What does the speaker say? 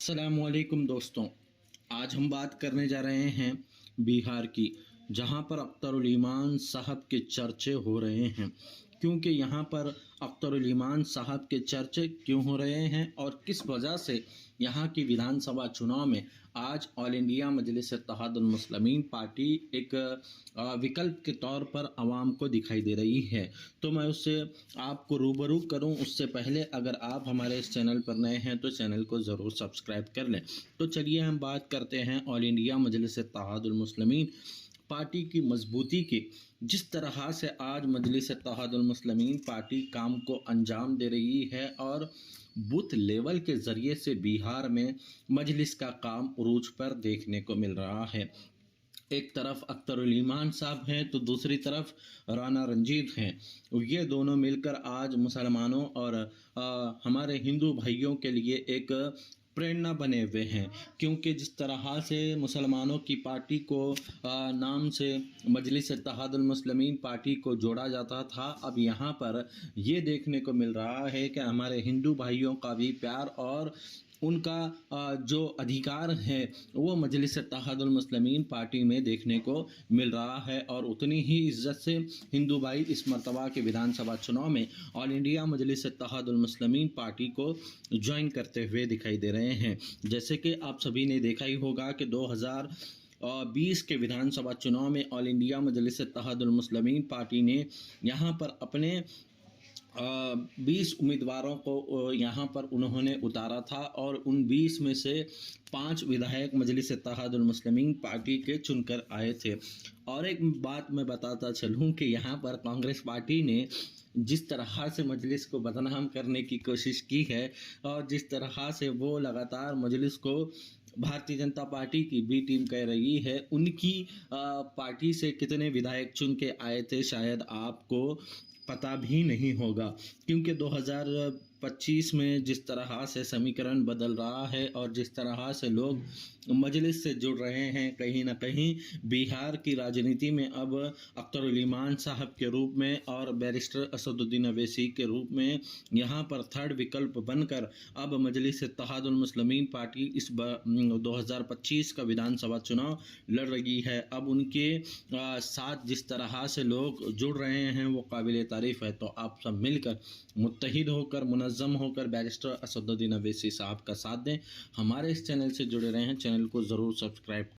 अस्सलामुअलैकुम दोस्तों, आज हम बात करने जा रहे हैं बिहार की, जहां पर अख्तरुल ईमान साहब के चर्चे हो रहे हैं। क्योंकि यहां पर अख्तरुल ईमान साहब के चर्चे क्यों हो रहे हैं और किस वजह से यहां की विधानसभा चुनाव में आज ऑल इंडिया मजलिस इत्तेहादुल मुस्लिमीन पार्टी एक विकल्प के तौर पर आवाम को दिखाई दे रही है। तो मैं उससे आपको रूबरू करूं उससे पहले अगर आप हमारे इस चैनल पर नए हैं तो चैनल को ज़रूर सब्सक्राइब कर लें। तो चलिए हम बात करते हैं ऑल इंडिया मजलिस इत्तेहादुल मुस्लिमीन पार्टी की मजबूती की। जिस तरह से आज मजलिस इत्तेहादुल मुस्लिमीन पार्टी काम को अंजाम दे रही है और बूथ लेवल के ज़रिए से बिहार में मजलिस का काम उरूज पर देखने को मिल रहा है। एक तरफ अख्तरुल ईमान साहब हैं तो दूसरी तरफ राना रंजीत हैं। ये दोनों मिलकर आज मुसलमानों और हमारे हिंदू भाइयों के लिए एक प्रेरणा बने हुए हैं। क्योंकि जिस तरह से मुसलमानों की पार्टी को नाम से मजलिस इत्तेहादुल मुस्लिमीन पार्टी को जोड़ा जाता था, अब यहाँ पर ये देखने को मिल रहा है कि हमारे हिंदू भाइयों का भी प्यार और उनका जो अधिकार है वो मजलिस इत्तेहादुल मुस्लिमीन पार्टी में देखने को मिल रहा है। और उतनी ही इज्जत से हिंदू भाई इस मरतबा के विधानसभा चुनाव में ऑल इंडिया मजलिस इत्तेहादुल मुस्लिमीन पार्टी को ज्वाइन करते हुए दिखाई दे रहे हैं। जैसे कि आप सभी ने देखा ही होगा कि 2020 के विधानसभा चुनाव में ऑल इंडिया मजलिस इत्तेहादुल मुस्लिमीन पार्टी ने यहाँ पर अपने 20 उम्मीदवारों को यहाँ पर उन्होंने उतारा था और उन 20 में से 5 विधायक मजलिस इत्तेहादुल मुस्लिमीन पार्टी के चुनकर आए थे। और एक बात मैं बताता चलूँ कि यहाँ पर कांग्रेस पार्टी ने जिस तरह से मजलिस को बदनाम करने की कोशिश की है और जिस तरह से वो लगातार मजलिस को भारतीय जनता पार्टी की बी टीम कह रही है, उनकी पार्टी से कितने विधायक चुन के आए थे शायद आपको पता भी नहीं होगा। क्योंकि 2025 में जिस तरह से समीकरण बदल रहा है और जिस तरह से लोग मजलिस से जुड़ रहे हैं, कहीं ना कहीं बिहार की राजनीति में अब अख्तरुल ईमान साहब के रूप में और बैरिस्टर असदुद्दीन अवैसी के रूप में यहाँ पर थर्ड विकल्प बनकर अब मजलिस इत्तेहादुल मुस्लिमीन पार्टी इस 2025 का विधानसभा चुनाव लड़ रही है। अब उनके साथ जिस तरह से लोग जुड़ रहे हैं वो काबिल तारीफ़ है। तो आप सब मिलकर मुत्तहिद होकर मुनज़्ज़म होकर बैरिस्टर असदुद्दीन अवैसी साहब का साथ दें। हमारे इस चैनल से जुड़े रहें, चैनल को ज़रूर सब्सक्राइब